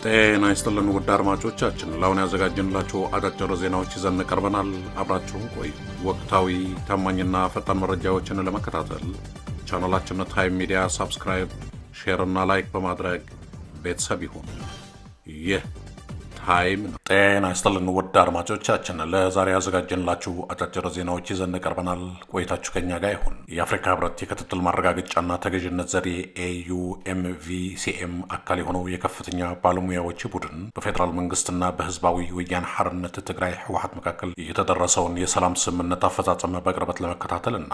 ጤና ይስጥልን ውድ አድማጮቻችን፣ ለአሁን ያዘጋጀንላችሁ አጫጭር ዜናዎች ይዘን ቀርበናል። አብራችሁን ቆዩ። ወቅታዊ ታማኝና ፈጣን መረጃዎችን ለመከታተል ቻናላችንን ታይም ሚዲያ ሰብስክራይብ፣ ሼር እና ላይክ በማድረግ ቤተሰብ ይሁኑ። ይህ ታይም ነው። ጤና ይስጥልን ውድ አድማጮቻችን፣ ለዛሬ ያዘጋጀንላችሁ አጫጭር ዜናዎች ይዘን ቀርበናል። ቆይታችሁ ከኛ ጋር ይሁን። የአፍሪካ ህብረት የክትትል ማረጋገጫና ተገዥነት ዘዴ AUMVCM አካል የሆነው የከፍተኛ ባለሙያዎች ቡድን በፌዴራል መንግስትና በህዝባዊ ወያነ ሓርነት ትግራይ ህወሓት መካከል የተደረሰውን የሰላም ስምምነት አፈጻጸም በቅርበት ለመከታተል እና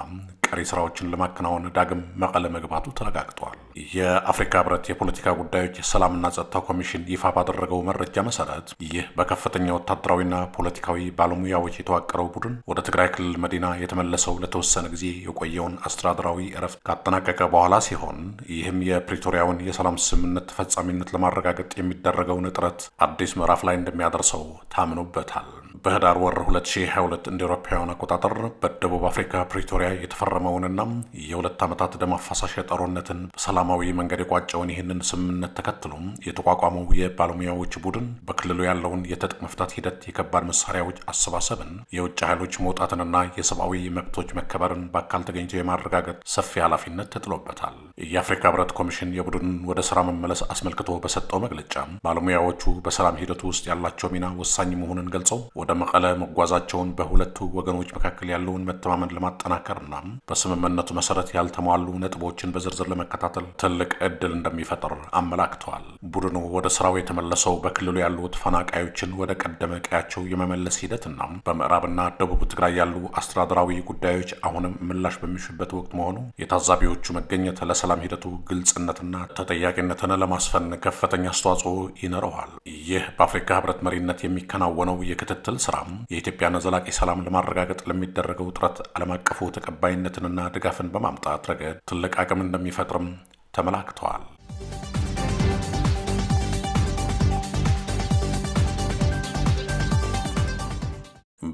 ቀሪ ስራዎችን ለማከናወን ዳግም መቀለ መግባቱ ተረጋግጧል። የአፍሪካ ህብረት የፖለቲካ ጉዳዮች ሰላምና ጸጥታ ኮሚሽን ይፋ ባደረገው መረጃ መሰረት ይህ በከፍተኛ ወታደራዊና ፖለቲካዊ ባለሙያዎች የተዋቀረው ቡድን ወደ ትግራይ ክልል መዲና የተመለሰው ለተወሰነ ጊዜ የቆየውን አስተዳደራዊ እረፍት ካጠናቀቀ በኋላ ሲሆን ይህም የፕሪቶሪያውን የሰላም ስምምነት ተፈጻሚነት ለማረጋገጥ የሚደረገውን ጥረት አዲስ ምዕራፍ ላይ እንደሚያደርሰው ታምኖበታል። በህዳር ወር 2022 እንደ አውሮፓውያን አቆጣጠር በደቡብ አፍሪካ ፕሪቶሪያ የተፈረመውንና የሁለት ዓመታት ደም አፋሳሽ ጦርነትን በሰላማዊ መንገድ የቋጨውን ይህንን ስምምነት ተከትሎ የተቋቋመው የባለሙያዎች ቡድን በክልሉ ያለውን የትጥቅ መፍታት ሂደት፣ የከባድ መሳሪያዎች አሰባሰብን፣ የውጭ ኃይሎች መውጣትንና የሰብአዊ መብቶች መከበርን በአካል ተገኝቶ የማረጋገጥ ሰፊ ኃላፊነት ተጥሎበታል። የአፍሪካ ህብረት ኮሚሽን የቡድኑን ወደ ስራ መመለስ አስመልክቶ በሰጠው መግለጫ ባለሙያዎቹ በሰላም ሂደቱ ውስጥ ያላቸው ሚና ወሳኝ መሆኑን ገልጸው ወደ መቀለ መጓዛቸውን በሁለቱ ወገኖች መካከል ያለውን መተማመን ለማጠናከርና በስምምነቱ መሰረት ያልተሟሉ ነጥቦችን በዝርዝር ለመከታተል ትልቅ እድል እንደሚፈጥር አመላክተዋል። ቡድኑ ወደ ስራው የተመለሰው በክልሉ ያሉ ተፈናቃዮችን ወደ ቀደመ ቀያቸው የመመለስ ሂደትና በምዕራብና ደቡብ ትግራይ ያሉ አስተዳደራዊ ጉዳዮች አሁንም ምላሽ በሚሹበት ወቅት መሆኑ የታዛቢዎቹ መገኘት ለሰላም ሂደቱ ግልጽነትና ተጠያቂነትን ለማስፈን ከፍተኛ አስተዋጽኦ ይኖረዋል። ይህ በአፍሪካ ህብረት መሪነት የሚከናወነው የክትትል ስራም የኢትዮጵያን ዘላቂ ሰላም ለማረጋገጥ ለሚደረገው ጥረት ዓለም አቀፉ ተቀባይነትንና ድጋፍን በማምጣት ረገድ ትልቅ አቅም እንደሚፈጥርም ተመላክተዋል።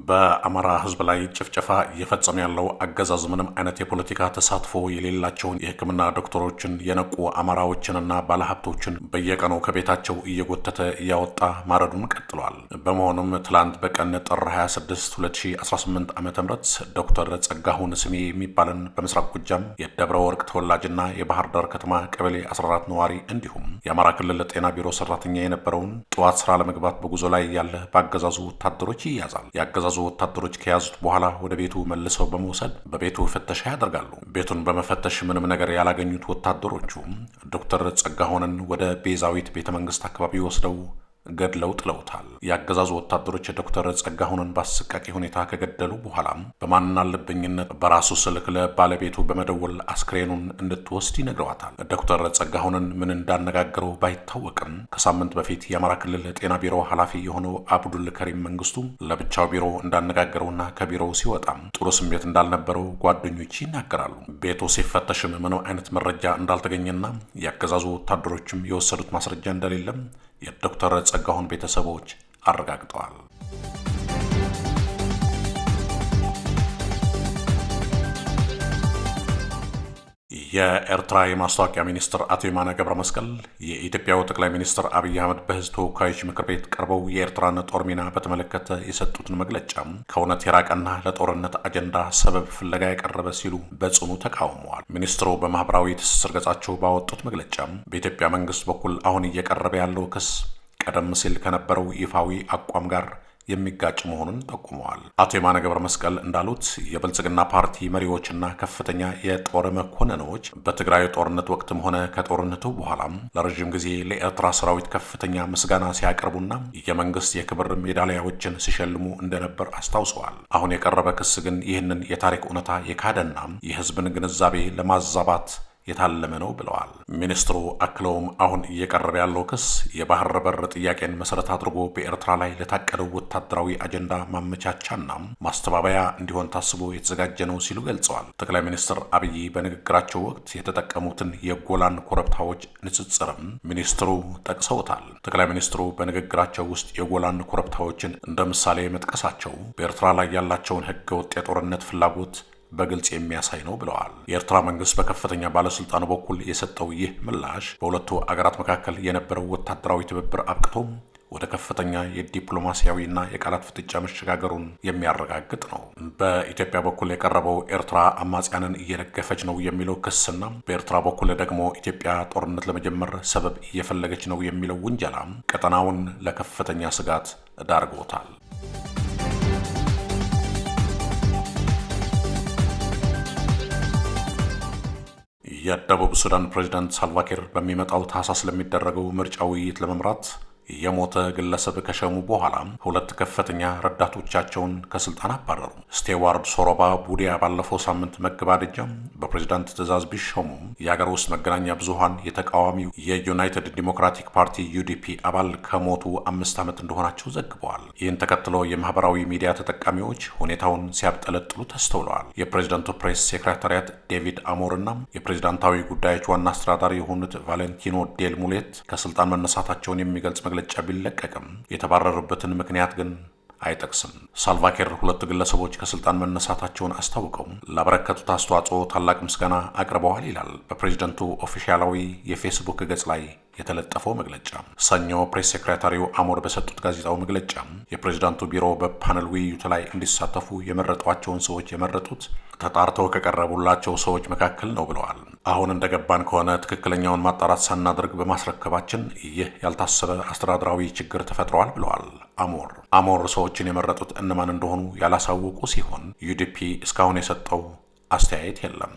በአማራ ህዝብ ላይ ጭፍጨፋ እየፈጸመ ያለው አገዛዝ ምንም አይነት የፖለቲካ ተሳትፎ የሌላቸውን የሕክምና ዶክተሮችን፣ የነቁ አማራዎችንና ባለሀብቶችን በየቀኑ ከቤታቸው እየጎተተ እያወጣ ማረዱን ቀጥሏል። በመሆኑም ትላንት በቀን ጥር 26 2018 ዓ.ም ዶክተር ጸጋሁን ስሜ የሚባልን በምስራቅ ጎጃም የደብረ ወርቅ ተወላጅና የባህር ዳር ከተማ ቀበሌ 14 ነዋሪ እንዲሁም የአማራ ክልል ጤና ቢሮ ሰራተኛ የነበረውን ጠዋት ስራ ለመግባት በጉዞ ላይ ያለ በአገዛዙ ወታደሮች ይያዛል። የአገዛዙ ወታደሮች ከያዙት በኋላ ወደ ቤቱ መልሰው በመውሰድ በቤቱ ፍተሻ ያደርጋሉ። ቤቱን በመፈተሽ ምንም ነገር ያላገኙት ወታደሮቹ ዶክተር ጸጋሁንን ወደ ቤዛዊት ቤተመንግስት አካባቢ ወስደው ገድለው ጥለውታል። የአገዛዙ ወታደሮች ዶክተር ጸጋሁንን በአሰቃቂ ሁኔታ ከገደሉ በኋላ በማናለብኝነት በራሱ ስልክ ለባለቤቱ በመደወል አስክሬኑን እንድትወስድ ይነግረዋታል። ዶክተር ጸጋሁንን ምን እንዳነጋገረው ባይታወቅም ከሳምንት በፊት የአማራ ክልል ጤና ቢሮ ኃላፊ የሆነው አብዱል ከሪም መንግስቱ ለብቻው ቢሮ እንዳነጋገረውና ከቢሮው ሲወጣም ጥሩ ስሜት እንዳልነበረው ጓደኞች ይናገራሉ። ቤቱ ሲፈተሽም ምንም አይነት መረጃ እንዳልተገኘና የአገዛዙ ወታደሮችም የወሰዱት ማስረጃ እንደሌለም የዶክተር ጸጋሁን ቤተሰቦች አረጋግጠዋል። የኤርትራ የማስታወቂያ ሚኒስትር አቶ የማነ ገብረ መስቀል የኢትዮጵያው ጠቅላይ ሚኒስትር አብይ አህመድ በህዝብ ተወካዮች ምክር ቤት ቀርበው የኤርትራን ጦር ሚና በተመለከተ የሰጡትን መግለጫ ከእውነት የራቀና ለጦርነት አጀንዳ ሰበብ ፍለጋ የቀረበ ሲሉ በጽኑ ተቃውመዋል። ሚኒስትሩ በማህበራዊ ትስስር ገጻቸው ባወጡት መግለጫ በኢትዮጵያ መንግስት በኩል አሁን እየቀረበ ያለው ክስ ቀደም ሲል ከነበረው ይፋዊ አቋም ጋር የሚጋጭ መሆኑን ጠቁመዋል። አቶ የማነ ገብረ መስቀል እንዳሉት የብልጽግና ፓርቲ መሪዎችና ከፍተኛ የጦር መኮንኖች በትግራይ ጦርነት ወቅትም ሆነ ከጦርነቱ በኋላም ለረዥም ጊዜ ለኤርትራ ሰራዊት ከፍተኛ ምስጋና ሲያቀርቡና የመንግስት የክብር ሜዳሊያዎችን ሲሸልሙ እንደነበር አስታውሰዋል። አሁን የቀረበ ክስ ግን ይህንን የታሪክ እውነታ የካደና የህዝብን ግንዛቤ ለማዛባት የታለመ ነው ብለዋል። ሚኒስትሩ አክለውም አሁን እየቀረበ ያለው ክስ የባህር በር ጥያቄን መሰረት አድርጎ በኤርትራ ላይ ለታቀደው ወታደራዊ አጀንዳ ማመቻቻና ማስተባበያ እንዲሆን ታስቦ የተዘጋጀ ነው ሲሉ ገልጸዋል። ጠቅላይ ሚኒስትር አብይ በንግግራቸው ወቅት የተጠቀሙትን የጎላን ኮረብታዎች ንጽጽርም ሚኒስትሩ ጠቅሰውታል። ጠቅላይ ሚኒስትሩ በንግግራቸው ውስጥ የጎላን ኮረብታዎችን እንደ ምሳሌ መጥቀሳቸው በኤርትራ ላይ ያላቸውን ህገወጥ የጦርነት ፍላጎት በግልጽ የሚያሳይ ነው ብለዋል። የኤርትራ መንግስት በከፍተኛ ባለስልጣኑ በኩል የሰጠው ይህ ምላሽ በሁለቱ አገራት መካከል የነበረው ወታደራዊ ትብብር አብቅቶም ወደ ከፍተኛ የዲፕሎማሲያዊና የቃላት ፍጥጫ መሸጋገሩን የሚያረጋግጥ ነው። በኢትዮጵያ በኩል የቀረበው ኤርትራ አማጽያንን እየደገፈች ነው የሚለው ክስና በኤርትራ በኩል ደግሞ ኢትዮጵያ ጦርነት ለመጀመር ሰበብ እየፈለገች ነው የሚለው ውንጀላ ቀጠናውን ለከፍተኛ ስጋት ዳርጎታል። የደቡብ ሱዳን ፕሬዝዳንት ሳልቫኪር በሚመጣው ታህሳስ ለሚደረገው ምርጫ ውይይት ለመምራት የሞተ ግለሰብ ከሸሙ በኋላ ሁለት ከፍተኛ ረዳቶቻቸውን ከስልጣን አባረሩ። ስቴዋርድ ሶሮባ ቡዲያ ባለፈው ሳምንት መገባደጃ በፕሬዝዳንት ትዕዛዝ ቢሾሙም የሀገር ውስጥ መገናኛ ብዙሃን የተቃዋሚው የዩናይትድ ዲሞክራቲክ ፓርቲ ዩዲፒ አባል ከሞቱ 5 ዓመት እንደሆናቸው ዘግበዋል። ይህን ተከትሎ የማህበራዊ ሚዲያ ተጠቃሚዎች ሁኔታውን ሲያብጠለጥሉ ተስተውለዋል። የፕሬዝዳንቱ ፕሬስ ሴክሬታሪያት ዴቪድ አሞርና የፕሬዝዳንታዊ ጉዳዮች ዋና አስተዳዳሪ የሆኑት ቫሌንቲኖ ዴል ሙሌት ከስልጣን መነሳታቸውን የሚገልጽ መግለጫ ቢለቀቅም የተባረሩበትን ምክንያት ግን አይጠቅስም። ሳልቫኪር ሁለቱ ግለሰቦች ከስልጣን መነሳታቸውን አስታውቀው ላበረከቱት አስተዋጽኦ ታላቅ ምስጋና አቅርበዋል ይላል በፕሬዝደንቱ ኦፊሻላዊ የፌስቡክ ገጽ ላይ የተለጠፈው መግለጫ። ሰኞ ፕሬስ ሴክሬታሪው አሞር በሰጡት ጋዜጣዊ መግለጫ የፕሬዝዳንቱ ቢሮ በፓነል ውይይቱ ላይ እንዲሳተፉ የመረጧቸውን ሰዎች የመረጡት ተጣርተው ከቀረቡላቸው ሰዎች መካከል ነው ብለዋል። አሁን እንደገባን ከሆነ ትክክለኛውን ማጣራት ሳናደርግ በማስረከባችን ይህ ያልታሰበ አስተዳደራዊ ችግር ተፈጥሯል ብለዋል አሞር ሰዎችን የመረጡት እነማን እንደሆኑ ያላሳወቁ ሲሆን ዩዲፒ እስካሁን የሰጠው አስተያየት የለም።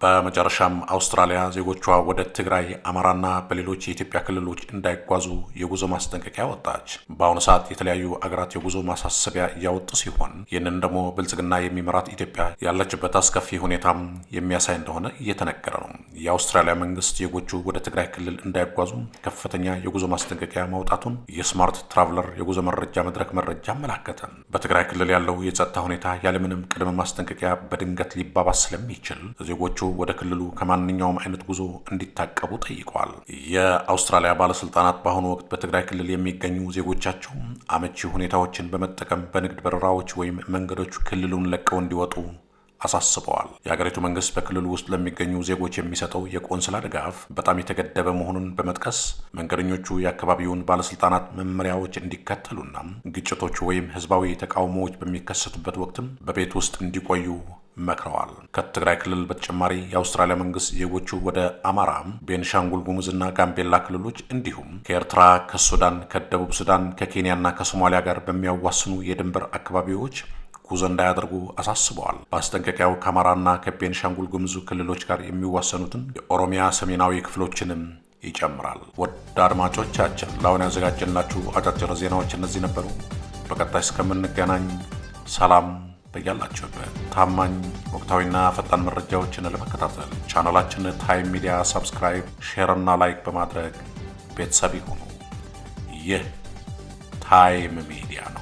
በመጨረሻም አውስትራሊያ ዜጎቿ ወደ ትግራይ፣ አማራና በሌሎች የኢትዮጵያ ክልሎች እንዳይጓዙ የጉዞ ማስጠንቀቂያ ወጣች። በአሁኑ ሰዓት የተለያዩ አገራት የጉዞ ማሳሰቢያ እያወጡ ሲሆን ይህንን ደግሞ ብልጽግና የሚመራት ኢትዮጵያ ያለችበት አስከፊ ሁኔታም የሚያሳይ እንደሆነ እየተነገረ ነው። የአውስትራሊያ መንግስት ዜጎቹ ወደ ትግራይ ክልል እንዳይጓዙ ከፍተኛ የጉዞ ማስጠንቀቂያ ማውጣቱን የስማርት ትራቭለር የጉዞ መረጃ መድረክ መረጃ አመላከተ። በትግራይ ክልል ያለው የጸጥታ ሁኔታ ያለምንም ቅድመ ማስጠንቀቂያ በድንገት ሊባባስ ስለሚችል ዜጎቹ ወደ ክልሉ ከማንኛውም አይነት ጉዞ እንዲታቀቡ ጠይቀዋል። የአውስትራሊያ ባለስልጣናት በአሁኑ ወቅት በትግራይ ክልል የሚገኙ ዜጎቻቸው አመቺ ሁኔታዎችን በመጠቀም በንግድ በረራዎች ወይም መንገዶች ክልሉን ለቀው እንዲወጡ አሳስበዋል። የሀገሪቱ መንግስት በክልሉ ውስጥ ለሚገኙ ዜጎች የሚሰጠው የቆንስላ ድጋፍ በጣም የተገደበ መሆኑን በመጥቀስ መንገደኞቹ የአካባቢውን ባለስልጣናት መመሪያዎች እንዲከተሉና ግጭቶች ወይም ህዝባዊ ተቃውሞዎች በሚከሰቱበት ወቅትም በቤት ውስጥ እንዲቆዩ መክረዋል። ከትግራይ ክልል በተጨማሪ የአውስትራሊያ መንግስት ዜጎቹ ወደ አማራ፣ ቤንሻንጉል ጉሙዝና ጋምቤላ ክልሎች እንዲሁም ከኤርትራ፣ ከሱዳን፣ ከደቡብ ሱዳን፣ ከኬንያና ከሶማሊያ ጋር በሚያዋስኑ የድንበር አካባቢዎች ጉዞ እንዳያደርጉ አሳስበዋል። ማስጠንቀቂያው ከአማራና ከቤንሻንጉል ጉሙዝ ክልሎች ጋር የሚዋሰኑትን የኦሮሚያ ሰሜናዊ ክፍሎችንም ይጨምራል። ወደ አድማጮቻችን ለአሁን ያዘጋጀንላችሁ አጫጭር ዜናዎች እነዚህ ነበሩ። በቀጣይ እስከምንገናኝ ሰላም በያላችሁበት። ታማኝ ወቅታዊና ፈጣን መረጃዎችን ለመከታተል ቻናላችን ታይም ሚዲያ ሰብስክራይብ፣ ሼር እና ላይክ በማድረግ ቤተሰብ ይሁኑ። ይህ ታይም ሚዲያ ነው።